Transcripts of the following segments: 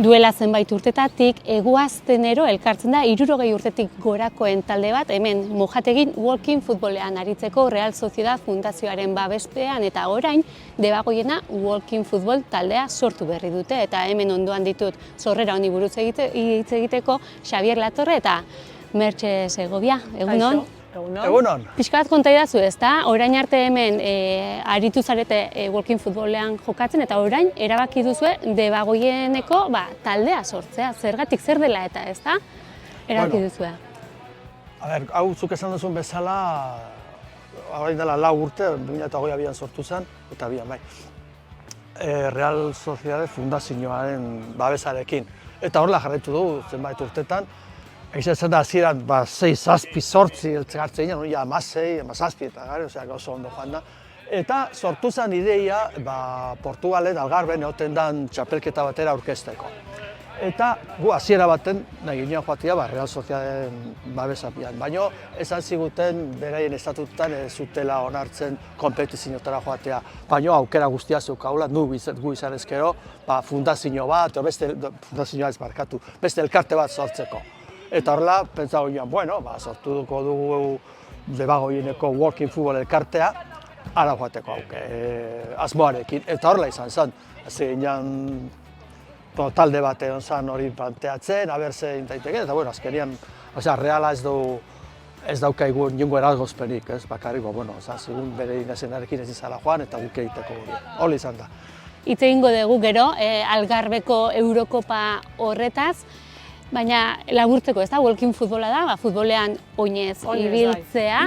Duela zenbait urtetatik, eguaztenero elkartzen da 60 urtetik gorakoen talde bat, hemen Mojategin walking futbolean aritzeko Real Sociedad Fundazioaren babespean eta orain Debagoiena walking futbol taldea sortu berri dute eta hemen ondoan ditut sorrera honi buruz hitz egiteko Xabier Latorre eta Mertxe Segovia, egunon. Egunon. Pixka bat konta idazu, ezta? Orain arte hemen aritu zarete walking futbolean jokatzen eta orain erabaki duzue Debagoieneko taldea sortzea. Zergatik zer dela eta, ezta? Erabaki duzue. Hau zuk esan duzun bezala, orain dela 4 urte, 2022an sortu zen, eta bian bai. Real Sociedad Fundazioaren babesarekin. Eta horrela jarraitu dugu zenbait urtetan. Egitzen da hasieran 6, 7, 8 eltzegartzen ginen, ja 16, 17 eta gara, oso ondo joan da. Eta sortu zen ideia Portugalen, Algarben egoten den txapelketa batera aurkezteko. Eta gu hasiera baten nahi ginen joatea Real Sociedaden babesapian, baina esan ziguten beraien estatututan ez zutela onartzen konpetiziotara joatea, baina aukera guztia zeukaula, gu izan ezkero, fundazio bat, fundazioa ez barkatu, beste elkarte bat sortzeko. Eta horrela, pentsago ginen, sortuko dugu Debagoieneko walking futbol elkartea, ara joateko asmoarekin. Eta horrela izan zen, hasi ginen talde bat egon zen hori planteatzen, aber zein daiteke, eta azkenean, Reala ez dauka inongo eragozpenik, bakarrik, zigun bere inezenarekin ez izala joan eta guk egiteko hori. Hori izan da. Hitz egingo dugu gero, Algarbeko Eurokopa horretaz, baina laburtzeko, ez da, walking futbola da, futbolean oinez ibiltzea,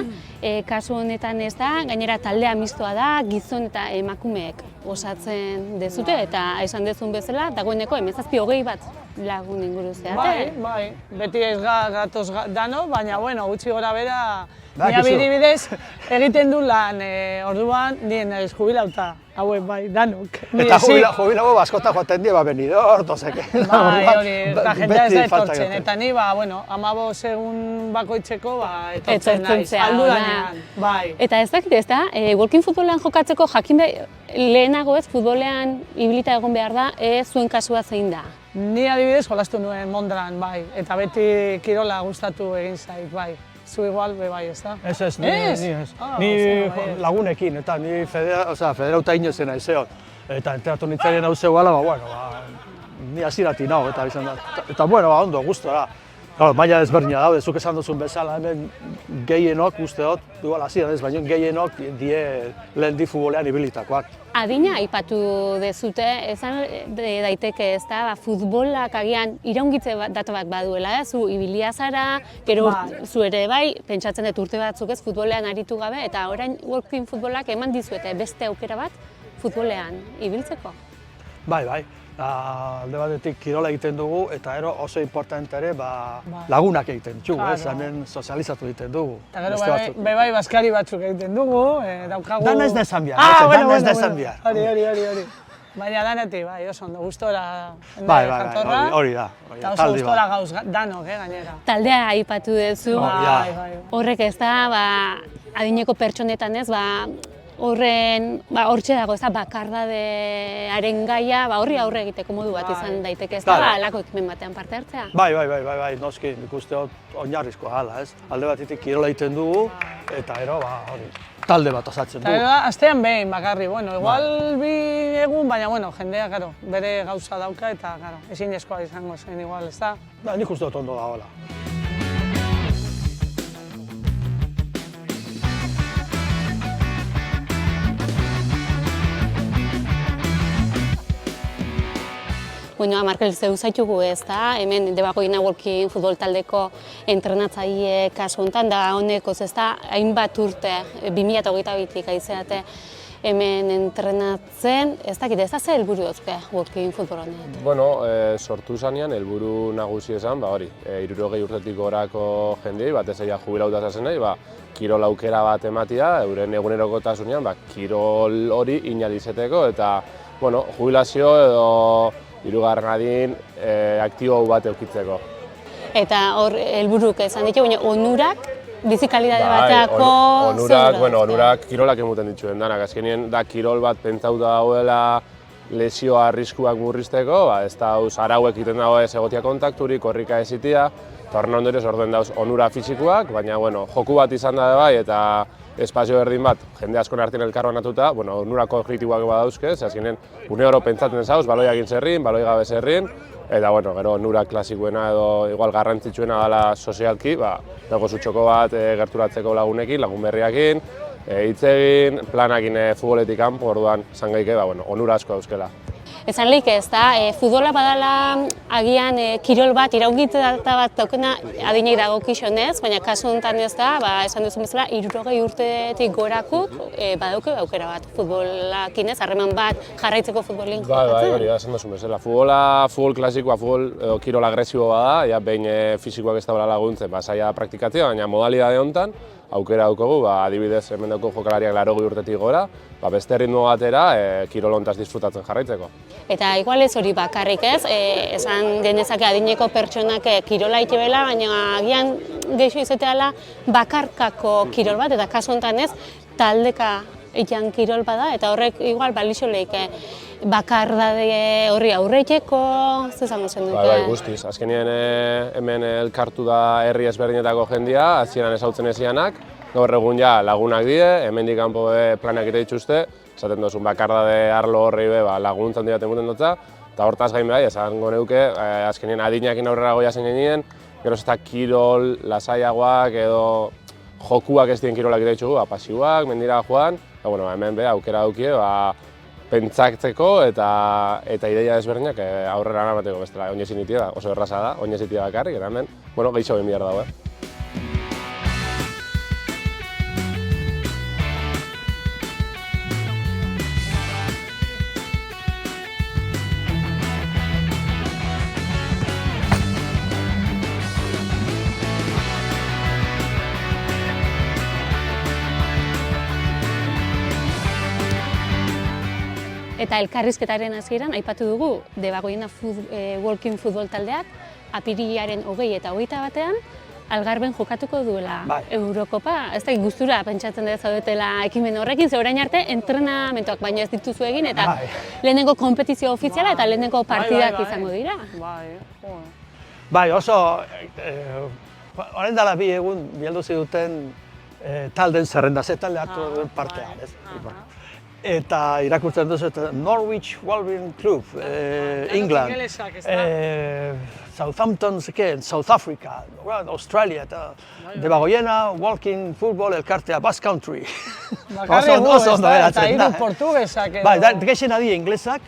kasu honetan ez da, gainera taldea mistoa da, gizon eta emakumeek osatzen dezute, eta esan dezun bezala, dagoeneko 17-20 bat lagun inguru zeate. Bai, beti ez gatoz dano, baina gutxi gora bera, nire bidibidez egiten du lan, orduan nien ez jubilauta, hauek bai, danok. Eta jubilago askotan joaten die, Benidorm, tozeke. Bai, hori, eta jendea ez da etortzen, eta ni, 15 egun bakoitzeko, etortzen naiz, aldu danean, bai. Eta ez dakit, ez da, walking futbolean jokatzeko jakin lehenago ez futbolean ibilita egon behar da, zuen kasua zein da? Ni adibidez jolastu nuen Mondran, bai, eta beti kirola gustatu egin zait, bai. Zu igual, bai, ez da? Ez, ni lagunekin, eta ni federauta inozen aizeot. Eta enteratu nintzaren hau zegoela, ni hasieratik nago, eta izan da. Eta ondo, gustora. Maila desberdina daude, zuk esan duzun bezala, hemen gehienok, usteot, duela hasieran ez, baina gehienok die lehen di futbolean ibilitakoak. Adina aipatu dezute, esan daiteke ez da, futbolak agian iraungitze data bat baduela, zu ibilia zara, gero zu ere bai, pentsatzen dut urte batzuk ez futbolean aritu gabe, eta orain walking futbolak eman dizuete beste aukera bat futbolean ibiltzeko? Bai. Alde batetik kirola egiten dugu, eta oso importante ere lagunak egiten dugu, hemen sozializatu egiten dugu. Eta gero bai baskari batzuk egiten dugu, daukagu... Dana ez nezan bihar, Hori. Baina danetik, oso ondo, gustora jatorra. Hori da. Eta oso gustora gauz danok, gainera. Taldea aipatu duzu, horrek ez da, adineko pertsonetan ez, hortxe dago, ez da, bakardadearen gaia, horri aurre egiteko modu bat izan daiteke, ez da, alako ekimen batean parte hartzea? Bai, noski, nik uste oinarrizkoa hala, ez? Alde batetik kirola egiten dugu, eta talde bat osatzen dugu. Eta astean behin bakarri, igual bi egun, baina, jendea, bere gauza dauka, eta ezin eskoa izango zen igual, ez da? Nik uste ondo dagoela. Markel, zeu zaitugu ez da, hemen Debagoiena walking futbol taldeko entrenatzaile kasu honetan, da honekoz ez da, hainbat urte, 2022tik aizeate hemen entrenatzen, ez dakit, ez da ze helburu duzke walking futbol honetan? Sortu zanean, helburu nagusi esan, 60 urtetik gorako jendei, batez egia jubilauta zazen nahi, kirol aukera bat ematia, euren egunerokotasunean, kirol hori inalizeteko, eta jubilazio edo hirugarren adin aktibo bat eukitzeko. Eta hor helburuk esan ditu, onurak, bizi kalidade bateako... Onurak kirolak emuten dituen danak, azkenien da kirol bat pentsauta dagoela lesio arriskuak murrizteko, ez dauz arauek egiten dago ez egotia kontakturik, korrika ezitia, eta horren ondorioz orduen dauz onura fisikoak, baina joku bat izan da bai eta espazio berdin bat, jende askon artean elkarbanatuta, onura kognitiboak badauzke, azkenen une oro pentsatzen zauz, baloia egin zerrin, baloi gabe zerrin, eta gero onura klasikoena edo igual garrantzitsuena dela sozialki, dago txoko bat gerturatzeko lagunekin, lagun berriakin, hitz egin, planakin futboletik kanpo, orduan esan gaike, onura asko dauzkela. Esan lehik ez da, futbola badala agian kirol bat, iraungitze data bat daukena adinei dagokionez, baina kasu honetan ez da, esan duzun bezala, 60 urtetik gorakuk badauke aukera bat futbolakin ez, harreman bat jarraitzeko futbolin jokatzen. Bai, hori da, esan duzun bezala. Futbol klasikoa, kirol agresiboa da, behin fisikoak ez da laguntzen, saia praktikatzea, baina modalidade honetan, aukera daukagu, adibidez hemen dauko jokalariak 80 urtetik gora, beste ritmo batera kirol hontaz disfrutatzen jarraitzeko. Eta igual ez hori bakarrik ez, esan genezake adineko pertsonak kirola itebela, baina agian geixo izateala bakarkako kirol bat, eta kasu honetan ez, taldeka egin kirol bada, eta horrek igual balixo lehik bakardade horri aurreiteko, zezango zen dute? Bai, guztiz. Azkenien hemen elkartu da herri ezberdinetako jendia, hasieran ezautzen ezianak, gaur egun ja lagunak die, hemendik kanpo planak ite dituzte, esaten duzun bakardade arlo horri laguntzan dira temuten dutza, eta hortaz gain bai, esango neuke, azkenien adinakin aurrera goia zen genien, gero ez da kirol, lasaiagoak edo jokuak ez dien kirolak ite ditugu, pasiuak, mendira joan, hemen aukera daukie, pentsatzeko eta ideia ezberdinak aurrera eramateko bestela. Oinezin itia da, oso erraza da, oinezin itia bakarrik, eta hemen, gehiago egin behar dago. Eta elkarrizketaren hasieran aipatu dugu Debagoiena Walking Futbol taldeak apirilaren 20 eta 21ean Algarben jokatuko duela Eurokopa. Ez da gustura pentsatzen dut zaudetela ekimen horrekin, ze orain arte entrenamentuak baino ez dituzu egin eta lehenengo konpetizio ofiziala eta lehenengo partidak izango dira. Bai, oso orain dela 2 egun bialdu ziduten talden zerrenda, ze talde hartu duen partean, ez? Eta irakurtzen duzu Norwich Walking Club, England, Southampton, South Africa, Australia, eta Debagoiena Walking Football elkartea, Basque Country. Oso ondo eta hiru portugesak edo. Bai, gehien adi inglesak,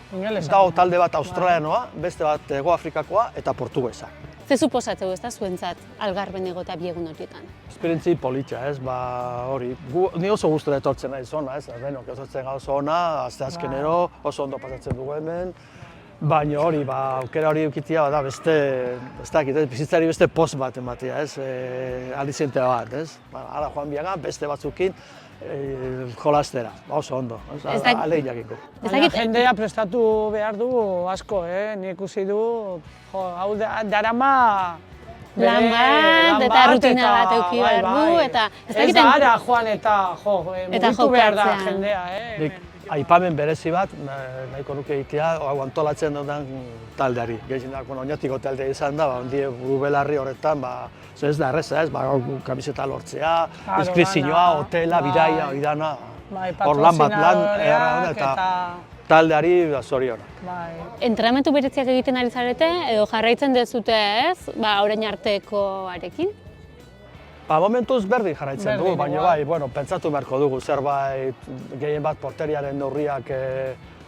dago talde bat australianoa, beste bat Hego Afrikakoa eta portugesak. Ze suposatzeu ez da zuentzat Algarben egotea biegun horietan? Esperientzi politxa, ez, hori, ni oso gustura etortzen naiz hona, ez, denok etortzen gauz hona, asteazkenero oso ondo pasatzen dugu hemen, baina hori, aukera hori eukitia da beste, ez dakit, bizitzari beste post bat ematea, ez, aliziente bat, ez, ara joan biaga, beste batzukin, jolastera, oso ondo, alegin jakiko. Baina jendea prestatu behar du asko, nik ikusi du, hau darama lan bat eta rutina bat eduki behar du, eta ez da ara joan eta mugitu behar da jendea. Aipamen berezi bat, nahiko nuke egitea, antolatzen dudan taldeari. Gehienak, oinatiko taldea izan da, ondie burubelarri horretan, ez da erreza ez, kamiseta lortzea, inskripzioa, hotela, biraia, hori dana, hor lan bat lan, eta taldeari zorionak. Entrenamendu bereziak egiten ari zarete, edo jarraitzen dezute ez, orain artekoarekin? Momentuz berdin jarraitzen dugu, baina pentsatu beharko dugu zerbait gehien bat porteriaren neurriak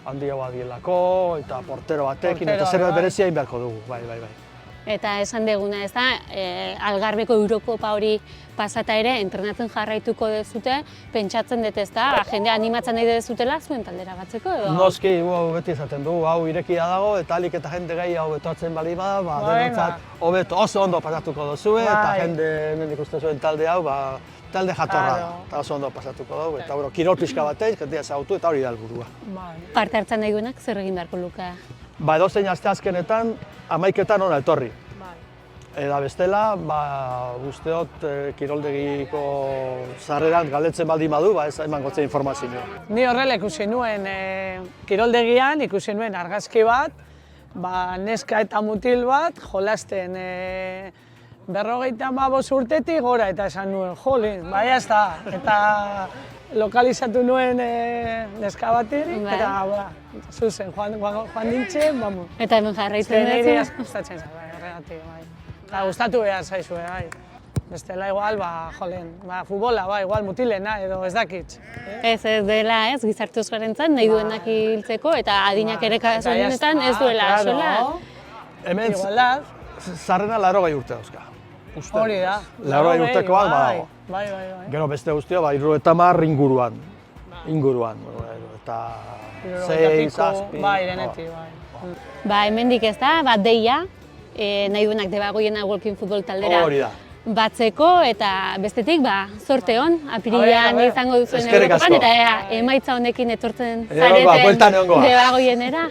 handiagoa dielako, eta portero batekin, eta zerbait berezia egin beharko dugu, bai. Eta esan deguna ez da, Algarbeko Eurokopa hori pasata ere, entrenatzen jarraituko dezute, pentsatzen dut ez da, jendea animatzen nahi dezutela zuen taldera batzeko edo? Noski, beti izaten dugu, hau irekia dago, eta alik eta jende gehiago betoatzen bali bada, denontzat oso ondo pasatuko duzue, eta jende hemen ikusten zuen talde hau, talde jatorra da, eta oso ondo pasatuko dugu, eta kirol pixka batez, jendea ezagutu, eta hori da helburua. Parte hartzen nahi duenak zer egin beharko luke? Edozein asteazkenetan, 11etan hona etorri. Eta bestela, usteot kiroldegiko sarreran galdetzen baldin badu, ez eman gotze informazioa. Ni horrela ikusi nuen kiroldegian, ikusi nuen argazki bat, neska eta mutil bat jolasten 55 urtetik gora, eta esan nuen, jolin, jazta, eta lokalizatu nuen neska batiri, eta zuzen, joan nintzen, vamos. Eta hemen jarraitzen dut. Niri gustatzen zait, horregatik, bai. Eta gustatu behar zaizue, bai. Bestela igual, jolen, futbola, igual mutilena edo ez dakit. Ez dela, gizarte osoarentzat nahi duenak hiltzeko, eta adinak ere kasu honetan ez duela sola. Hemen sarrena 80 urte dauzka. Hori da. 80 urtekoak badago. Bai. Gero beste guztia, 70 inguruan. Eta 6, 7. Bai, denetik, bai. Hemendik ez da, deia, nahi duenak Debagoiena Walking Football taldera batzeko, eta bestetik, zorte hon, apirilean izango duzuen Eurokopan, eta emaitza honekin etortzen zareten Debagoienera.